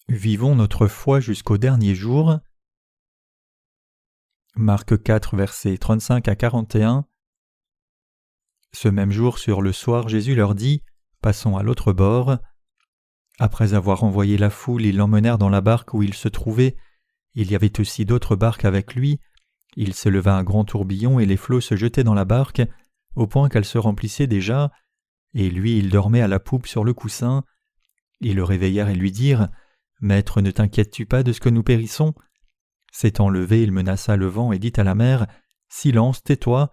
Vivons notre foi jusqu'au dernier jour. Marc 4, versets 35 à 41. Ce même jour, sur le soir, Jésus leur dit « Passons à l'autre bord ». Après avoir envoyé la foule, ils l'emmenèrent dans la barque où il se trouvait. Il y avait aussi d'autres barques avec lui. Il s'éleva un grand tourbillon et les flots se jetaient dans la barque, au point qu'elle se remplissait déjà. Et lui, il dormait à la poupe sur le coussin. Ils le réveillèrent et lui dirent « Maître, ne t'inquiètes-tu pas de ce que nous périssons ?» S'étant levé, il menaça le vent et dit à la mer « Silence, tais-toi !»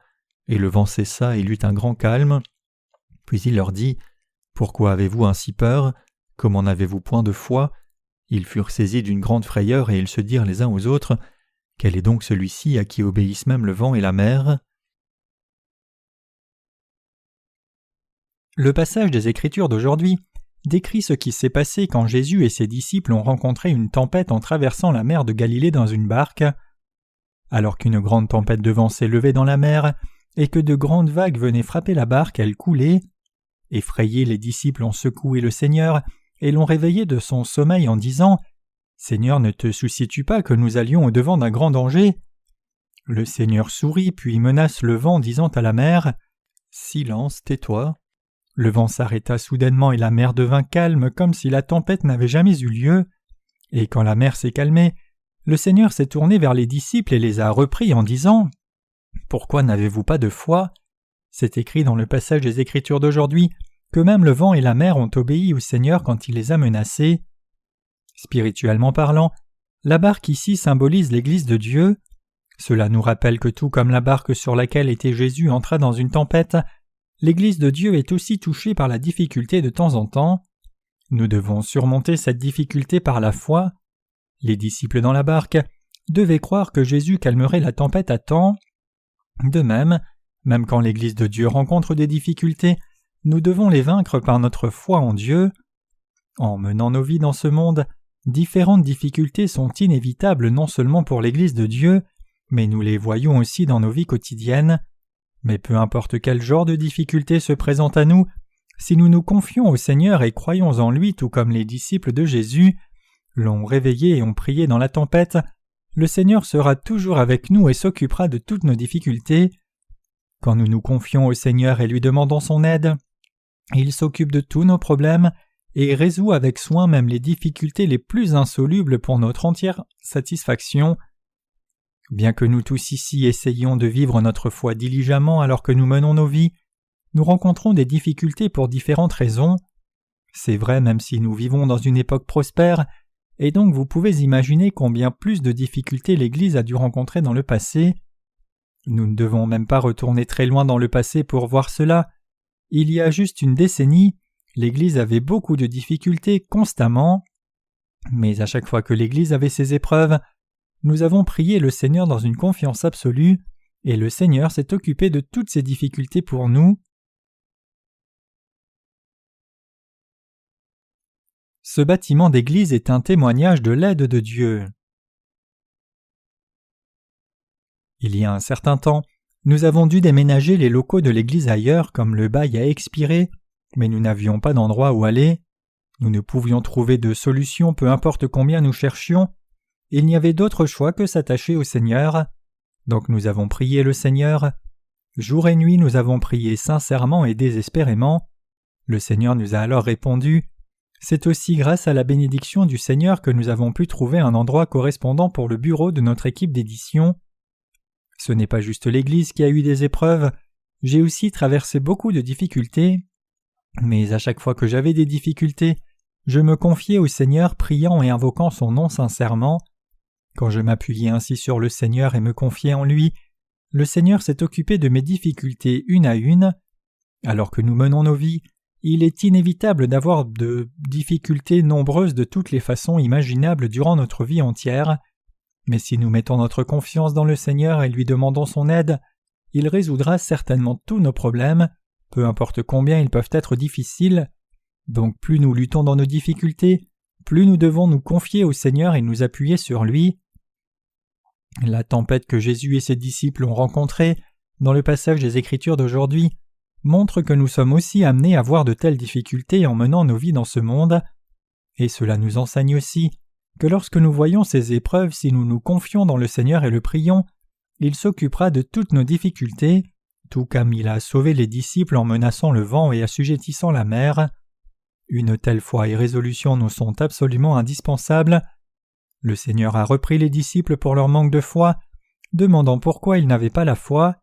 Et le vent cessa et il eut un grand calme. Puis il leur dit « Pourquoi avez-vous ainsi peur ? Comment n'avez-vous point de foi ?» Ils furent saisis d'une grande frayeur et ils se dirent les uns aux autres « Quel est donc celui-ci à qui obéissent même le vent et la mer ?» Le passage des Écritures d'aujourd'hui décrit ce qui s'est passé quand Jésus et ses disciples ont rencontré une tempête en traversant la mer de Galilée dans une barque. Alors qu'une grande tempête de vent s'est levée dans la mer et que de grandes vagues venaient frapper la barque, elle coulait. Effrayés, les disciples ont secoué le Seigneur et l'ont réveillé de son sommeil en disant « Seigneur, ne te soucies-tu pas que nous allions au-devant d'un grand danger ?» Le Seigneur sourit puis menace le vent disant à la mer « Silence, tais-toi !» Le vent s'arrêta soudainement et la mer devint calme comme si la tempête n'avait jamais eu lieu. Et quand la mer s'est calmée, le Seigneur s'est tourné vers les disciples et les a repris en disant « Pourquoi n'avez-vous pas de foi ?» C'est écrit dans le passage des Écritures d'aujourd'hui que même le vent et la mer ont obéi au Seigneur quand il les a menacés. Spirituellement parlant, la barque ici symbolise l'Église de Dieu. Cela nous rappelle que tout comme la barque sur laquelle était Jésus entra dans une tempête, l'Église de Dieu est aussi touchée par la difficulté de temps en temps. Nous devons surmonter cette difficulté par la foi. Les disciples dans la barque devaient croire que Jésus calmerait la tempête à temps. De même quand l'Église de Dieu rencontre des difficultés, nous devons les vaincre par notre foi en Dieu. En menant nos vies dans ce monde, différentes difficultés sont inévitables non seulement pour l'Église de Dieu, mais nous les voyons aussi dans nos vies quotidiennes. Mais peu importe quel genre de difficulté se présente à nous, si nous nous confions au Seigneur et croyons en lui tout comme les disciples de Jésus l'ont réveillé et ont prié dans la tempête, le Seigneur sera toujours avec nous et s'occupera de toutes nos difficultés. Quand nous nous confions au Seigneur et lui demandons son aide, il s'occupe de tous nos problèmes et résout avec soin même les difficultés les plus insolubles pour notre entière satisfaction. Bien que nous tous ici essayions de vivre notre foi diligemment alors que nous menons nos vies, nous rencontrons des difficultés pour différentes raisons. C'est vrai même si nous vivons dans une époque prospère, et donc vous pouvez imaginer combien plus de difficultés l'Église a dû rencontrer dans le passé. Nous ne devons même pas retourner très loin dans le passé pour voir cela. Il y a juste une décennie, l'Église avait beaucoup de difficultés constamment. Mais à chaque fois que l'Église avait ses épreuves, nous avons prié le Seigneur dans une confiance absolue, et le Seigneur s'est occupé de toutes ces difficultés pour nous. Ce bâtiment d'église est un témoignage de l'aide de Dieu. Il y a un certain temps, nous avons dû déménager les locaux de l'église ailleurs comme le bail a expiré, mais nous n'avions pas d'endroit où aller. Nous ne pouvions trouver de solution peu importe combien nous cherchions. Il n'y avait d'autre choix que s'attacher au Seigneur. Donc nous avons prié le Seigneur. Jour et nuit nous avons prié sincèrement et désespérément. Le Seigneur nous a alors répondu. C'est aussi grâce à la bénédiction du Seigneur que nous avons pu trouver un endroit correspondant pour le bureau de notre équipe d'édition. Ce n'est pas juste l'Église qui a eu des épreuves, j'ai aussi traversé beaucoup de difficultés. Mais à chaque fois que j'avais des difficultés, je me confiais au Seigneur priant et invoquant son nom sincèrement. Quand je m'appuyais ainsi sur le Seigneur et me confiais en lui, le Seigneur s'est occupé de mes difficultés une à une. Alors que nous menons nos vies, il est inévitable d'avoir de difficultés nombreuses de toutes les façons imaginables durant notre vie entière. Mais si nous mettons notre confiance dans le Seigneur et lui demandons son aide, il résoudra certainement tous nos problèmes, peu importe combien ils peuvent être difficiles. Donc plus nous luttons dans nos difficultés, plus nous devons nous confier au Seigneur et nous appuyer sur lui. La tempête que Jésus et ses disciples ont rencontrée dans le passage des Écritures d'aujourd'hui montre que nous sommes aussi amenés à voir de telles difficultés en menant nos vies dans ce monde. Et cela nous enseigne aussi que lorsque nous voyons ces épreuves, si nous nous confions dans le Seigneur et le prions, il s'occupera de toutes nos difficultés, tout comme il a sauvé les disciples en menaçant le vent et assujettissant la mer. Une telle foi et résolution nous sont absolument indispensables. Le Seigneur a repris les disciples pour leur manque de foi, demandant pourquoi ils n'avaient pas la foi.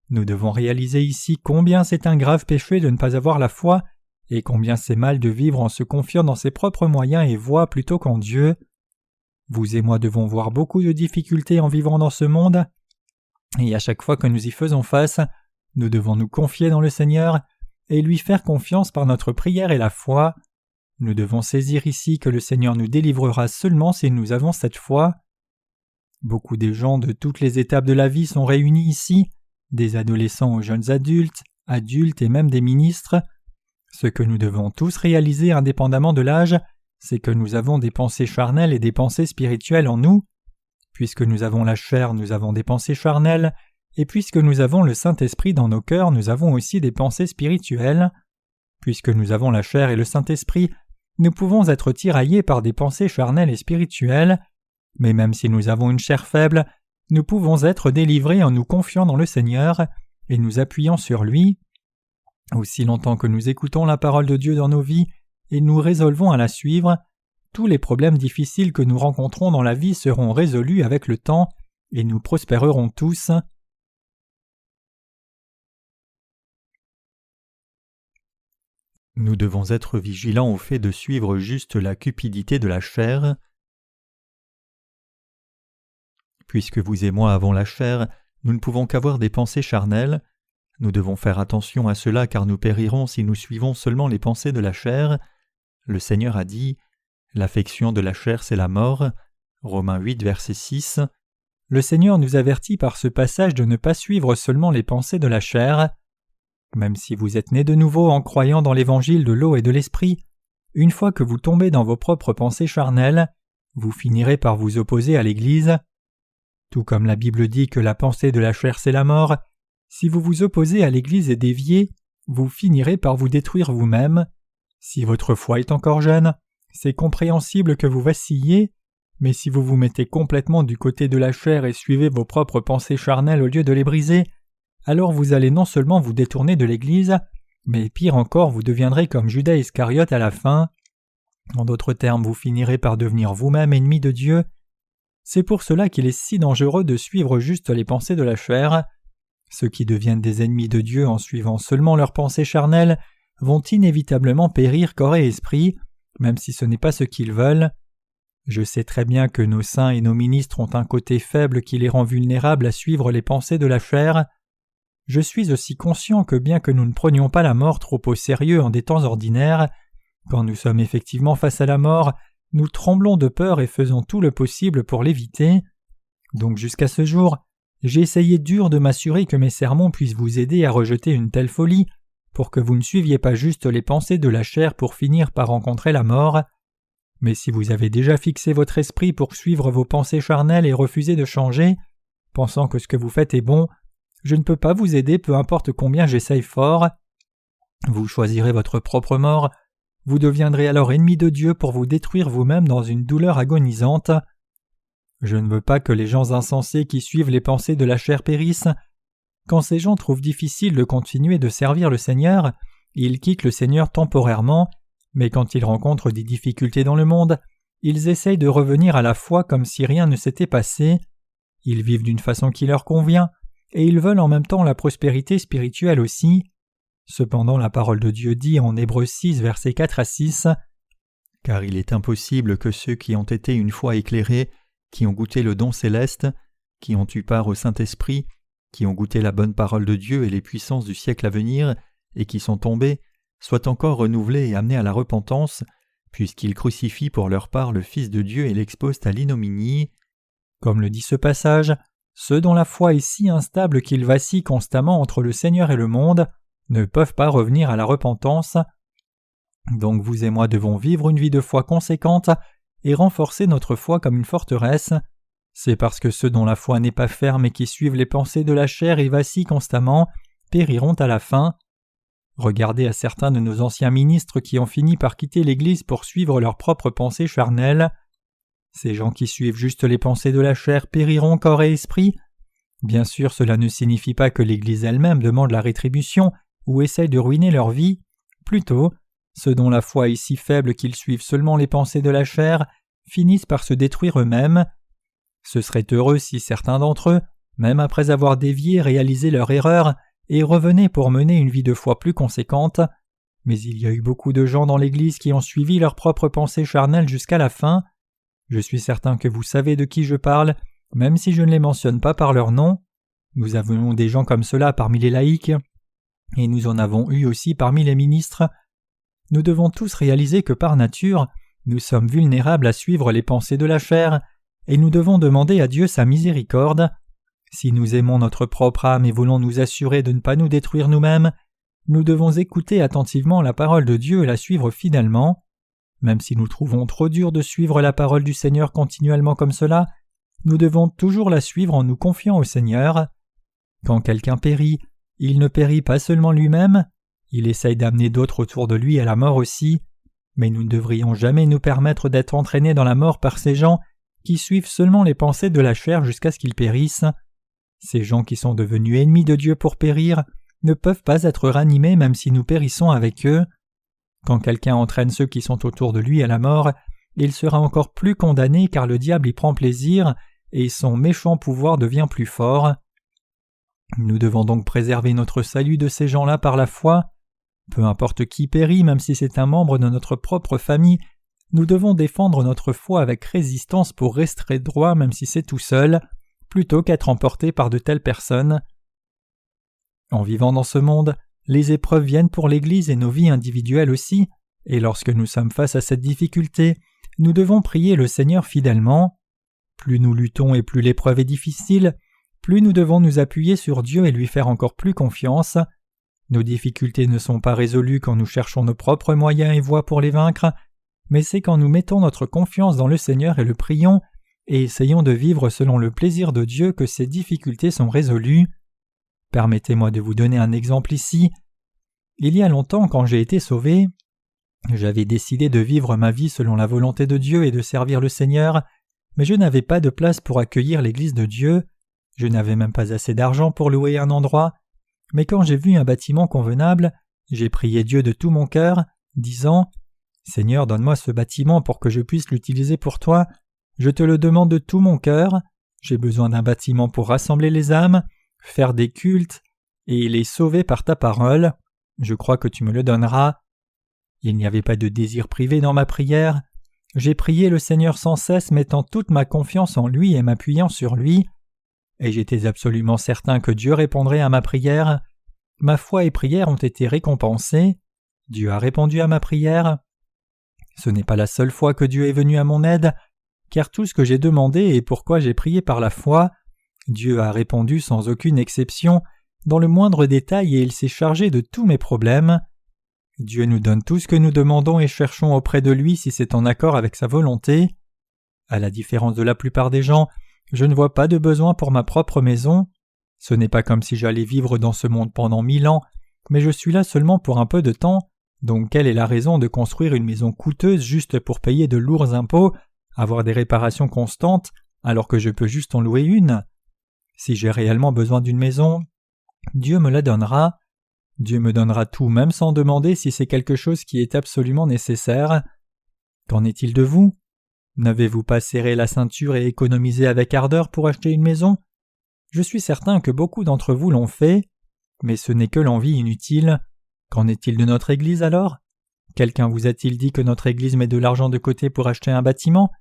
Nous devons réaliser ici combien c'est un grave péché de ne pas avoir la foi, et combien c'est mal de vivre en se confiant dans ses propres moyens et voies plutôt qu'en Dieu. Vous et moi devons voir beaucoup de difficultés en vivant dans ce monde, et à chaque fois que nous y faisons face, nous devons nous confier dans le Seigneur et lui faire confiance par notre prière et la foi. Nous devons saisir ici que le Seigneur nous délivrera seulement si nous avons cette foi. Beaucoup de gens de toutes les étapes de la vie sont réunis ici, des adolescents aux jeunes adultes et même des ministres. Ce que nous devons tous réaliser indépendamment de l'âge, c'est que nous avons des pensées charnelles et des pensées spirituelles en nous. Puisque nous avons la chair, nous avons des pensées charnelles, et puisque nous avons le Saint-Esprit dans nos cœurs, nous avons aussi des pensées spirituelles. Puisque nous avons la chair et le Saint-Esprit, nous pouvons être tiraillés par des pensées charnelles et spirituelles, mais même si nous avons une chair faible, nous pouvons être délivrés en nous confiant dans le Seigneur et nous appuyant sur lui. Aussi longtemps que nous écoutons la parole de Dieu dans nos vies et nous résolvons à la suivre, tous les problèmes difficiles que nous rencontrons dans la vie seront résolus avec le temps et nous prospérerons tous. Nous devons être vigilants au fait de suivre juste la cupidité de la chair. Puisque vous et moi avons la chair, nous ne pouvons qu'avoir des pensées charnelles. Nous devons faire attention à cela car nous périrons si nous suivons seulement les pensées de la chair. Le Seigneur a dit « L'affection de la chair, c'est la mort » Romains 8, verset 6. Le Seigneur nous avertit par ce passage de ne pas suivre seulement les pensées de la chair. Même si vous êtes nés de nouveau en croyant dans l'évangile de l'eau et de l'esprit, une fois que vous tombez dans vos propres pensées charnelles, vous finirez par vous opposer à l'Église. Tout comme la Bible dit que la pensée de la chair c'est la mort, si vous vous opposez à l'Église et déviez, vous finirez par vous détruire vous-même. Si votre foi est encore jeune, c'est compréhensible que vous vacilliez, mais si vous vous mettez complètement du côté de la chair et suivez vos propres pensées charnelles au lieu de les briser, alors vous allez non seulement vous détourner de l'Église, mais pire encore, vous deviendrez comme Judas Iscariote à la fin. En d'autres termes, vous finirez par devenir vous-même ennemi de Dieu. C'est pour cela qu'il est si dangereux de suivre juste les pensées de la chair. Ceux qui deviennent des ennemis de Dieu en suivant seulement leurs pensées charnelles vont inévitablement périr corps et esprit, même si ce n'est pas ce qu'ils veulent. Je sais très bien que nos saints et nos ministres ont un côté faible qui les rend vulnérables à suivre les pensées de la chair. Je suis aussi conscient que bien que nous ne prenions pas la mort trop au sérieux en des temps ordinaires, quand nous sommes effectivement face à la mort, nous tremblons de peur et faisons tout le possible pour l'éviter. Donc jusqu'à ce jour, j'ai essayé dur de m'assurer que mes sermons puissent vous aider à rejeter une telle folie, pour que vous ne suiviez pas juste les pensées de la chair pour finir par rencontrer la mort. Mais si vous avez déjà fixé votre esprit pour suivre vos pensées charnelles et refuser de changer, pensant que ce que vous faites est bon, je ne peux pas vous aider peu importe combien j'essaye fort. Vous choisirez votre propre mort, vous deviendrez alors ennemi de Dieu pour vous détruire vous-même dans une douleur agonisante. Je ne veux pas que les gens insensés qui suivent les pensées de la chair périssent. Quand ces gens trouvent difficile de continuer de servir le Seigneur, ils quittent le Seigneur temporairement, mais quand ils rencontrent des difficultés dans le monde, ils essayent de revenir à la foi comme si rien ne s'était passé. Ils vivent d'une façon qui leur convient, et ils veulent en même temps la prospérité spirituelle aussi. Cependant la parole de Dieu dit en Hébreux 6, versets 4 à 6, « Car il est impossible que ceux qui ont été une fois éclairés, qui ont goûté le don céleste, qui ont eu part au Saint-Esprit, qui ont goûté la bonne parole de Dieu et les puissances du siècle à venir, et qui sont tombés, soient encore renouvelés et amenés à la repentance, puisqu'ils crucifient pour leur part le Fils de Dieu et l'exposent à l'ignominie. » Comme le dit ce passage, ceux dont la foi est si instable qu'ils vacillent constamment entre le Seigneur et le monde ne peuvent pas revenir à la repentance. Donc vous et moi devons vivre une vie de foi conséquente et renforcer notre foi comme une forteresse. C'est parce que ceux dont la foi n'est pas ferme et qui suivent les pensées de la chair et vacillent constamment périront à la fin. Regardez à certains de nos anciens ministres qui ont fini par quitter l'Église pour suivre leurs propres pensées charnelles. Ces gens qui suivent juste les pensées de la chair périront corps et esprit. Bien sûr, cela ne signifie pas que l'Église elle-même demande la rétribution ou essaye de ruiner leur vie. Plutôt, ceux dont la foi est si faible qu'ils suivent seulement les pensées de la chair finissent par se détruire eux-mêmes. Ce serait heureux si certains d'entre eux, même après avoir dévié, réalisaient leur erreur et revenaient pour mener une vie de foi plus conséquente. Mais il y a eu beaucoup de gens dans l'Église qui ont suivi leurs propres pensées charnelles jusqu'à la fin. Je suis certain que vous savez de qui je parle, même si je ne les mentionne pas par leur nom. Nous avons des gens comme cela parmi les laïcs, et nous en avons eu aussi parmi les ministres. Nous devons tous réaliser que par nature, nous sommes vulnérables à suivre les pensées de la chair, et nous devons demander à Dieu sa miséricorde. Si nous aimons notre propre âme et voulons nous assurer de ne pas nous détruire nous-mêmes, nous devons écouter attentivement la parole de Dieu et la suivre fidèlement. Même si nous trouvons trop dur de suivre la parole du Seigneur continuellement comme cela, nous devons toujours la suivre en nous confiant au Seigneur. Quand quelqu'un périt, il ne périt pas seulement lui-même, il essaye d'amener d'autres autour de lui à la mort aussi, mais nous ne devrions jamais nous permettre d'être entraînés dans la mort par ces gens qui suivent seulement les pensées de la chair jusqu'à ce qu'ils périssent. Ces gens qui sont devenus ennemis de Dieu pour périr ne peuvent pas être ranimés même si nous périssons avec eux. Quand quelqu'un entraîne ceux qui sont autour de lui à la mort, il sera encore plus condamné car le diable y prend plaisir et son méchant pouvoir devient plus fort. Nous devons donc préserver notre salut de ces gens-là par la foi. Peu importe qui périt, même si c'est un membre de notre propre famille, nous devons défendre notre foi avec résistance pour rester droit même si c'est tout seul, plutôt qu'être emporté par de telles personnes. En vivant dans ce monde, les épreuves viennent pour l'Église et nos vies individuelles aussi, et lorsque nous sommes face à cette difficulté, nous devons prier le Seigneur fidèlement. Plus nous luttons et plus l'épreuve est difficile, plus nous devons nous appuyer sur Dieu et lui faire encore plus confiance. Nos difficultés ne sont pas résolues quand nous cherchons nos propres moyens et voies pour les vaincre, mais c'est quand nous mettons notre confiance dans le Seigneur et le prions, et essayons de vivre selon le plaisir de Dieu que ces difficultés sont résolues. Permettez-moi de vous donner un exemple ici. Il y a longtemps, quand j'ai été sauvé, j'avais décidé de vivre ma vie selon la volonté de Dieu et de servir le Seigneur, mais je n'avais pas de place pour accueillir l'Église de Dieu. Je n'avais même pas assez d'argent pour louer un endroit. Mais quand j'ai vu un bâtiment convenable, j'ai prié Dieu de tout mon cœur, disant « Seigneur, donne-moi ce bâtiment pour que je puisse l'utiliser pour toi. Je te le demande de tout mon cœur. J'ai besoin d'un bâtiment pour rassembler les âmes, faire des cultes et les sauver par ta parole. Je crois que tu me le donneras. » Il n'y avait pas de désir privé dans ma prière. J'ai prié le Seigneur sans cesse, mettant toute ma confiance en lui et m'appuyant sur lui. Et j'étais absolument certain que Dieu répondrait à ma prière. Ma foi et prière ont été récompensées. Dieu a répondu à ma prière. Ce n'est pas la seule fois que Dieu est venu à mon aide, car tout ce que j'ai demandé et pourquoi j'ai prié par la foi, Dieu a répondu sans aucune exception, dans le moindre détail, et il s'est chargé de tous mes problèmes. Dieu nous donne tout ce que nous demandons et cherchons auprès de lui si c'est en accord avec sa volonté. À la différence de la plupart des gens, je ne vois pas de besoin pour ma propre maison. Ce n'est pas comme si j'allais vivre dans ce monde pendant 1000 ans, mais je suis là seulement pour un peu de temps, donc quelle est la raison de construire une maison coûteuse juste pour payer de lourds impôts, avoir des réparations constantes, alors que je peux juste en louer une? Si j'ai réellement besoin d'une maison, Dieu me la donnera. Dieu me donnera tout même sans demander si c'est quelque chose qui est absolument nécessaire. Qu'en est-il de vous? N'avez-vous pas serré la ceinture et économisé avec ardeur pour acheter une maison? Je suis certain que beaucoup d'entre vous l'ont fait, mais ce n'est que l'envie inutile. Qu'en est-il de notre Église alors? Quelqu'un vous a-t-il dit que notre Église met de l'argent de côté pour acheter un bâtiment?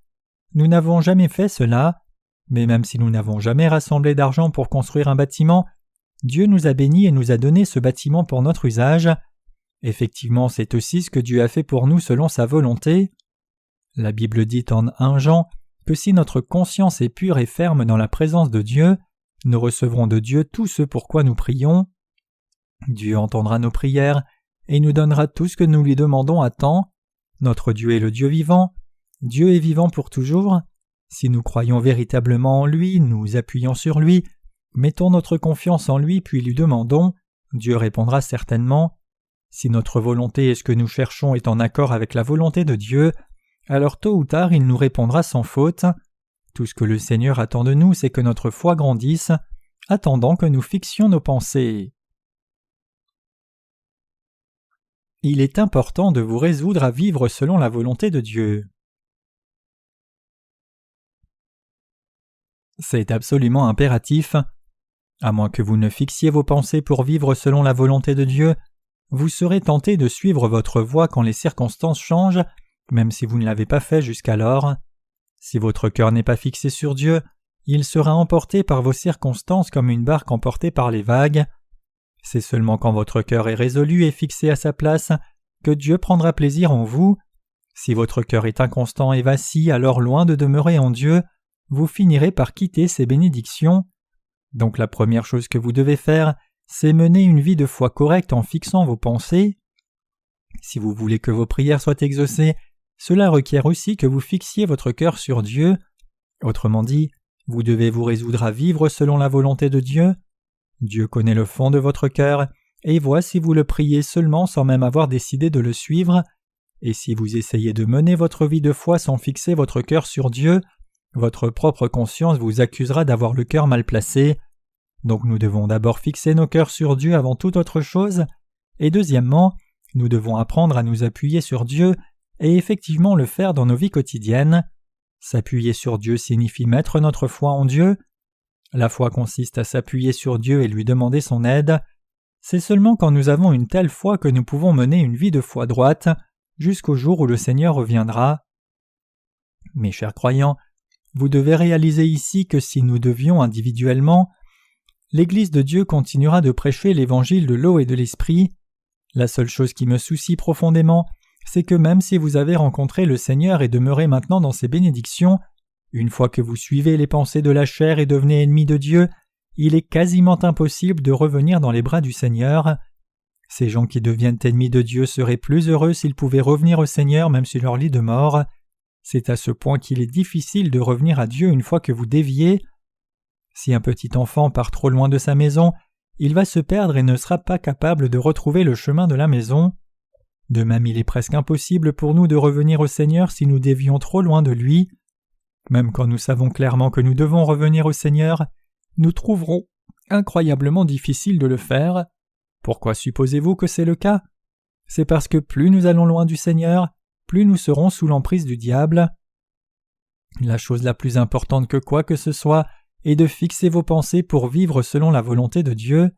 Nous n'avons jamais fait cela, mais même si nous n'avons jamais rassemblé d'argent pour construire un bâtiment, Dieu nous a bénis et nous a donné ce bâtiment pour notre usage. Effectivement, c'est aussi ce que Dieu a fait pour nous selon sa volonté. La Bible dit en 1 Jean que si notre conscience est pure et ferme dans la présence de Dieu, nous recevrons de Dieu tout ce pour quoi nous prions. Dieu entendra nos prières et nous donnera tout ce que nous lui demandons à temps. Notre Dieu est le Dieu vivant. Dieu est vivant pour toujours. Si nous croyons véritablement en lui, nous appuyons sur lui, mettons notre confiance en lui puis lui demandons, Dieu répondra certainement. Si notre volonté et ce que nous cherchons est en accord avec la volonté de Dieu, alors tôt ou tard il nous répondra sans faute. Tout ce que le Seigneur attend de nous, c'est que notre foi grandisse, attendant que nous fixions nos pensées. Il est important de vous résoudre à vivre selon la volonté de Dieu. C'est absolument impératif. À moins que vous ne fixiez vos pensées pour vivre selon la volonté de Dieu, vous serez tenté de suivre votre voie quand les circonstances changent, même si vous ne l'avez pas fait jusqu'alors. Si votre cœur n'est pas fixé sur Dieu, il sera emporté par vos circonstances comme une barque emportée par les vagues. C'est seulement quand votre cœur est résolu et fixé à sa place que Dieu prendra plaisir en vous. Si votre cœur est inconstant et vacille, alors loin de demeurer en Dieu, vous finirez par quitter ses bénédictions. Donc la première chose que vous devez faire, c'est mener une vie de foi correcte en fixant vos pensées. Si vous voulez que vos prières soient exaucées, cela requiert aussi que vous fixiez votre cœur sur Dieu. Autrement dit, vous devez vous résoudre à vivre selon la volonté de Dieu. Dieu connaît le fond de votre cœur et voit si vous le priez seulement sans même avoir décidé de le suivre. Et si vous essayez de mener votre vie de foi sans fixer votre cœur sur Dieu, votre propre conscience vous accusera d'avoir le cœur mal placé. Donc nous devons d'abord fixer nos cœurs sur Dieu avant toute autre chose, et deuxièmement, nous devons apprendre à nous appuyer sur Dieu et effectivement le faire dans nos vies quotidiennes. S'appuyer sur Dieu signifie mettre notre foi en Dieu. La foi consiste à s'appuyer sur Dieu et lui demander son aide. C'est seulement quand nous avons une telle foi que nous pouvons mener une vie de foi droite, jusqu'au jour où le Seigneur reviendra. Mes chers croyants, vous devez réaliser ici que si nous devions individuellement, l'Église de Dieu continuera de prêcher l'évangile de l'eau et de l'esprit. La seule chose qui me soucie profondément, c'est que même si vous avez rencontré le Seigneur et demeurez maintenant dans ses bénédictions, une fois que vous suivez les pensées de la chair et devenez ennemis de Dieu, il est quasiment impossible de revenir dans les bras du Seigneur. Ces gens qui deviennent ennemis de Dieu seraient plus heureux s'ils pouvaient revenir au Seigneur même sur leur lit de mort. C'est à ce point qu'il est difficile de revenir à Dieu une fois que vous déviez. Si un petit enfant part trop loin de sa maison, il va se perdre et ne sera pas capable de retrouver le chemin de la maison. De même, il est presque impossible pour nous de revenir au Seigneur si nous dévions trop loin de lui. Même quand nous savons clairement que nous devons revenir au Seigneur, nous trouverons incroyablement difficile de le faire. Pourquoi supposez-vous que c'est le cas? C'est parce que plus nous allons loin du Seigneur, plus nous serons sous l'emprise du diable. La chose la plus importante que quoi que ce soit est de fixer vos pensées pour vivre selon la volonté de Dieu.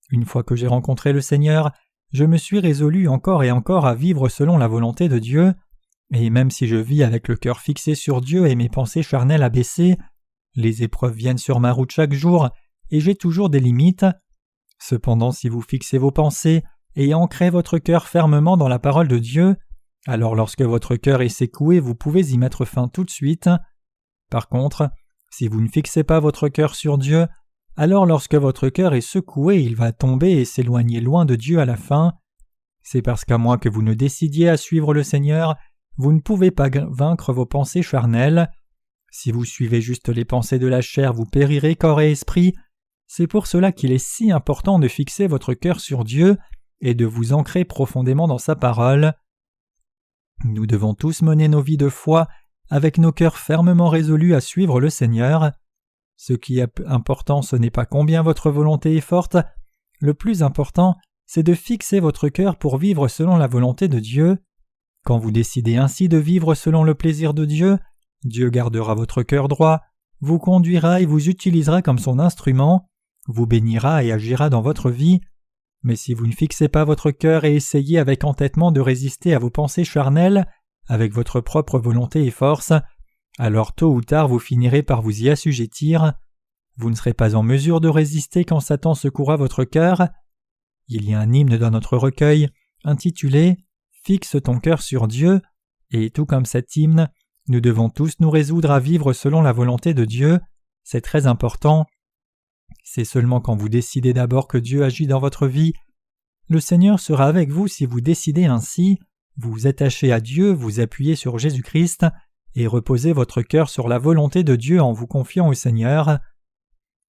Une fois que j'ai rencontré le Seigneur, je me suis résolu encore et encore à vivre selon la volonté de Dieu, et même si je vis avec le cœur fixé sur Dieu et mes pensées charnelles abaissées, les épreuves viennent sur ma route chaque jour, et j'ai toujours des limites. Cependant, si vous fixez vos pensées et ancrez votre cœur fermement dans la parole de Dieu, alors lorsque votre cœur est secoué, vous pouvez y mettre fin tout de suite. Par contre, si vous ne fixez pas votre cœur sur Dieu, alors lorsque votre cœur est secoué, il va tomber et s'éloigner loin de Dieu à la fin. C'est parce qu'à moins que vous ne décidiez à suivre le Seigneur, vous ne pouvez pas vaincre vos pensées charnelles. Si vous suivez juste les pensées de la chair, vous périrez corps et esprit. C'est pour cela qu'il est si important de fixer votre cœur sur Dieu et de vous ancrer profondément dans sa parole. Nous devons tous mener nos vies de foi avec nos cœurs fermement résolus à suivre le Seigneur. Ce qui est important, ce n'est pas combien votre volonté est forte. Le plus important, c'est de fixer votre cœur pour vivre selon la volonté de Dieu. Quand vous décidez ainsi de vivre selon le plaisir de Dieu, Dieu gardera votre cœur droit, vous conduira et vous utilisera comme son instrument, vous bénira et agira dans votre vie. Mais si vous ne fixez pas votre cœur et essayez avec entêtement de résister à vos pensées charnelles, avec votre propre volonté et force, alors tôt ou tard vous finirez par vous y assujettir. Vous ne serez pas en mesure de résister quand Satan secouera votre cœur. Il y a un hymne dans notre recueil intitulé « Fixe ton cœur sur Dieu » et tout comme cet hymne, nous devons tous nous résoudre à vivre selon la volonté de Dieu. C'est très important. C'est seulement quand vous décidez d'abord que Dieu agit dans votre vie. Le Seigneur sera avec vous si vous décidez ainsi. Vous vous attachez à Dieu, vous appuyez sur Jésus-Christ et reposez votre cœur sur la volonté de Dieu en vous confiant au Seigneur.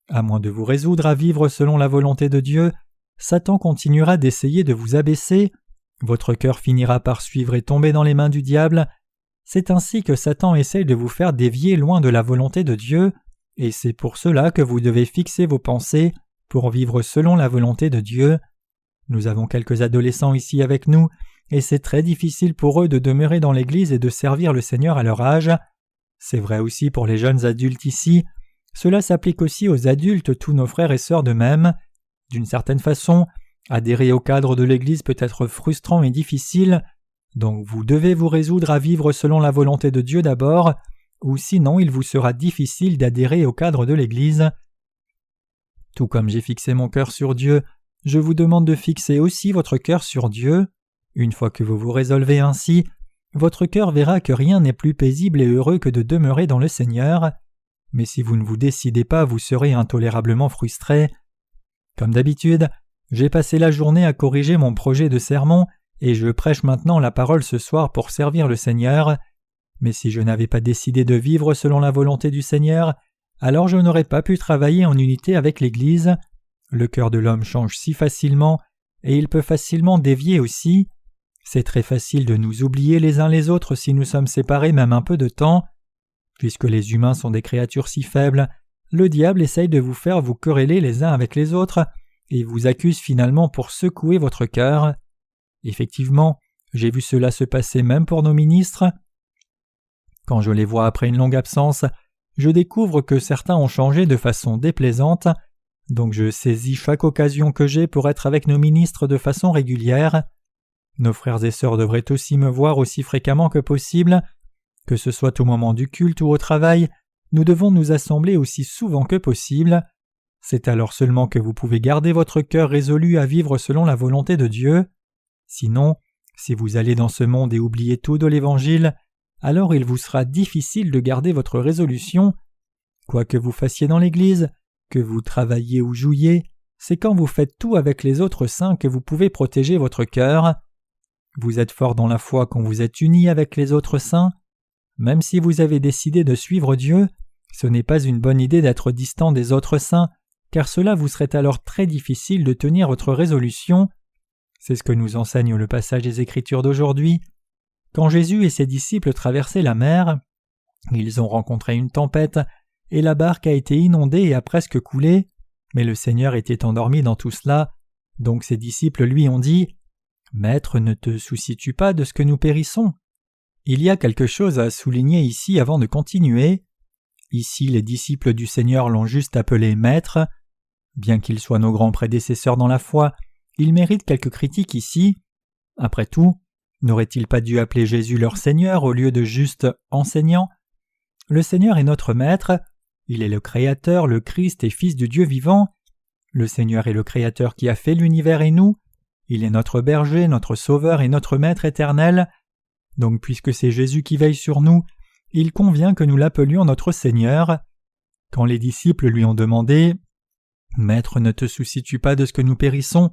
À moins de vous résoudre à vivre selon la volonté de Dieu, Satan continuera d'essayer de vous abaisser, votre cœur finira par suivre et tomber dans les mains du diable. C'est ainsi que Satan essaye de vous faire dévier loin de la volonté de Dieu, et c'est pour cela que vous devez fixer vos pensées pour vivre selon la volonté de Dieu. Nous avons quelques adolescents ici avec nous, et c'est très difficile pour eux de demeurer dans l'Église et de servir le Seigneur à leur âge. C'est vrai aussi pour les jeunes adultes ici. Cela s'applique aussi aux adultes, tous nos frères et sœurs de même. D'une certaine façon, adhérer au cadre de l'Église peut être frustrant et difficile, donc vous devez vous résoudre à vivre selon la volonté de Dieu d'abord, ou sinon il vous sera difficile d'adhérer au cadre de l'Église. Tout comme j'ai fixé mon cœur sur Dieu, je vous demande de fixer aussi votre cœur sur Dieu. Une fois que vous vous résolvez ainsi, votre cœur verra que rien n'est plus paisible et heureux que de demeurer dans le Seigneur. Mais si vous ne vous décidez pas, vous serez intolérablement frustré. Comme d'habitude, j'ai passé la journée à corriger mon projet de sermon et je prêche maintenant la parole ce soir pour servir le Seigneur. Mais si je n'avais pas décidé de vivre selon la volonté du Seigneur, alors je n'aurais pas pu travailler en unité avec l'Église. Le cœur de l'homme change si facilement, et il peut facilement dévier aussi. C'est très facile de nous oublier les uns les autres si nous sommes séparés même un peu de temps. Puisque les humains sont des créatures si faibles, le diable essaye de vous faire vous quereller les uns avec les autres, et vous accuse finalement pour secouer votre cœur. Effectivement, j'ai vu cela se passer même pour nos ministres. Quand je les vois après une longue absence, je découvre que certains ont changé de façon déplaisante, donc je saisis chaque occasion que j'ai pour être avec nos ministres de façon régulière. Nos frères et sœurs devraient aussi me voir aussi fréquemment que possible. Que ce soit au moment du culte ou au travail, nous devons nous assembler aussi souvent que possible. C'est alors seulement que vous pouvez garder votre cœur résolu à vivre selon la volonté de Dieu. Sinon, si vous allez dans ce monde et oubliez tout de l'Évangile, alors il vous sera difficile de garder votre résolution. Quoi que vous fassiez dans l'Église, que vous travailliez ou jouiez, c'est quand vous faites tout avec les autres saints que vous pouvez protéger votre cœur. Vous êtes fort dans la foi quand vous êtes unis avec les autres saints. Même si vous avez décidé de suivre Dieu, ce n'est pas une bonne idée d'être distant des autres saints, car cela vous serait alors très difficile de tenir votre résolution. C'est ce que nous enseigne le passage des Écritures d'aujourd'hui. Quand Jésus et ses disciples traversaient la mer, ils ont rencontré une tempête, et la barque a été inondée et a presque coulé, mais le Seigneur était endormi dans tout cela, donc ses disciples lui ont dit « Maître, ne te soucies-tu pas de ce que nous périssons ?» Il y a quelque chose à souligner ici avant de continuer. Ici, les disciples du Seigneur l'ont juste appelé « Maître ». Bien qu'ils soient nos grands prédécesseurs dans la foi, ils méritent quelques critiques ici. Après tout, n'aurait-il pas dû appeler Jésus leur Seigneur au lieu de juste « enseignant » ? Le Seigneur est notre Maître, il est le Créateur, le Christ et Fils du Dieu vivant. Le Seigneur est le Créateur qui a fait l'univers et nous. Il est notre berger, notre Sauveur et notre Maître éternel. Donc puisque c'est Jésus qui veille sur nous, il convient que nous l'appelions notre Seigneur. Quand les disciples lui ont demandé « Maître, ne te soucies-tu pas de ce que nous périssons ?»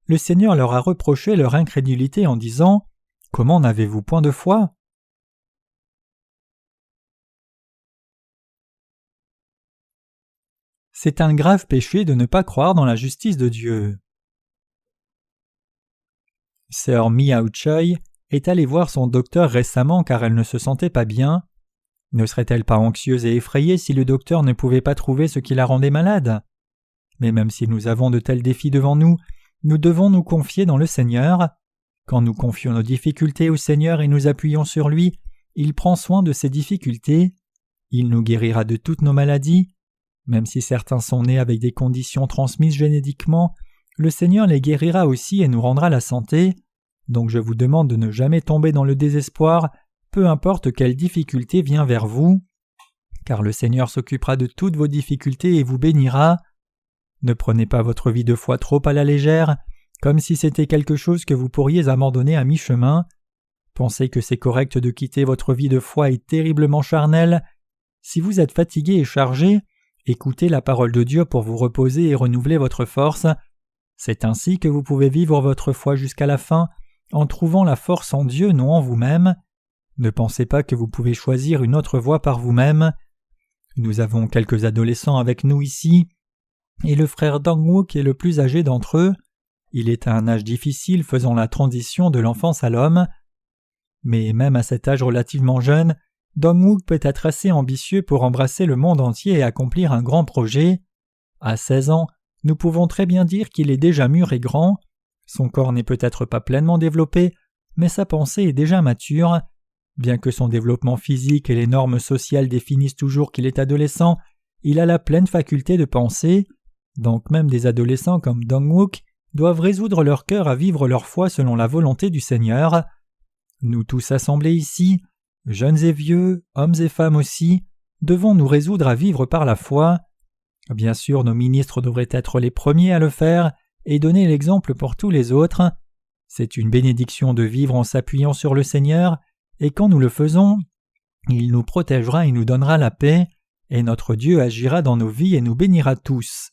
le Seigneur leur a reproché leur incrédulité en disant « Comment n'avez-vous point de foi ?» C'est un grave péché de ne pas croire dans la justice de Dieu. Sœur Miao Choi est allée voir son docteur récemment car elle ne se sentait pas bien. Ne serait-elle pas anxieuse et effrayée si le docteur ne pouvait pas trouver ce qui la rendait malade ? Mais même si nous avons de tels défis devant nous, nous devons nous confier dans le Seigneur. Quand nous confions nos difficultés au Seigneur et nous appuyons sur lui, il prend soin de ces difficultés. Il nous guérira de toutes nos maladies. Même si certains sont nés avec des conditions transmises génétiquement, le Seigneur les guérira aussi et nous rendra la santé. Donc je vous demande de ne jamais tomber dans le désespoir, peu importe quelle difficulté vient vers vous, car le Seigneur s'occupera de toutes vos difficultés et vous bénira. Ne prenez pas votre vie de foi trop à la légère, comme si c'était quelque chose que vous pourriez abandonner à mi-chemin. Pensez que c'est correct de quitter votre vie de foi et terriblement charnelle. Si vous êtes fatigué et chargé, écoutez la parole de Dieu pour vous reposer et renouveler votre force. C'est ainsi que vous pouvez vivre votre foi jusqu'à la fin, en trouvant la force en Dieu, non en vous-même. Ne pensez pas que vous pouvez choisir une autre voie par vous-même. Nous avons quelques adolescents avec nous ici, et le frère Dong-wook est le plus âgé d'entre eux. Il est à un âge difficile faisant la transition de l'enfance à l'homme. Mais même à cet âge relativement jeune, Dong-wook peut être assez ambitieux pour embrasser le monde entier et accomplir un grand projet. À 16 ans, nous pouvons très bien dire qu'il est déjà mûr et grand. Son corps n'est peut-être pas pleinement développé, mais sa pensée est déjà mature. Bien que son développement physique et les normes sociales définissent toujours qu'il est adolescent, il a la pleine faculté de penser. Donc même des adolescents comme Dong-wook doivent résoudre leur cœur à vivre leur foi selon la volonté du Seigneur. Nous tous assemblés ici, jeunes et vieux, hommes et femmes aussi, devons nous résoudre à vivre par la foi. Bien sûr, nos ministres devraient être les premiers à le faire et donner l'exemple pour tous les autres. C'est une bénédiction de vivre en s'appuyant sur le Seigneur, et quand nous le faisons, il nous protégera et nous donnera la paix, et notre Dieu agira dans nos vies et nous bénira tous.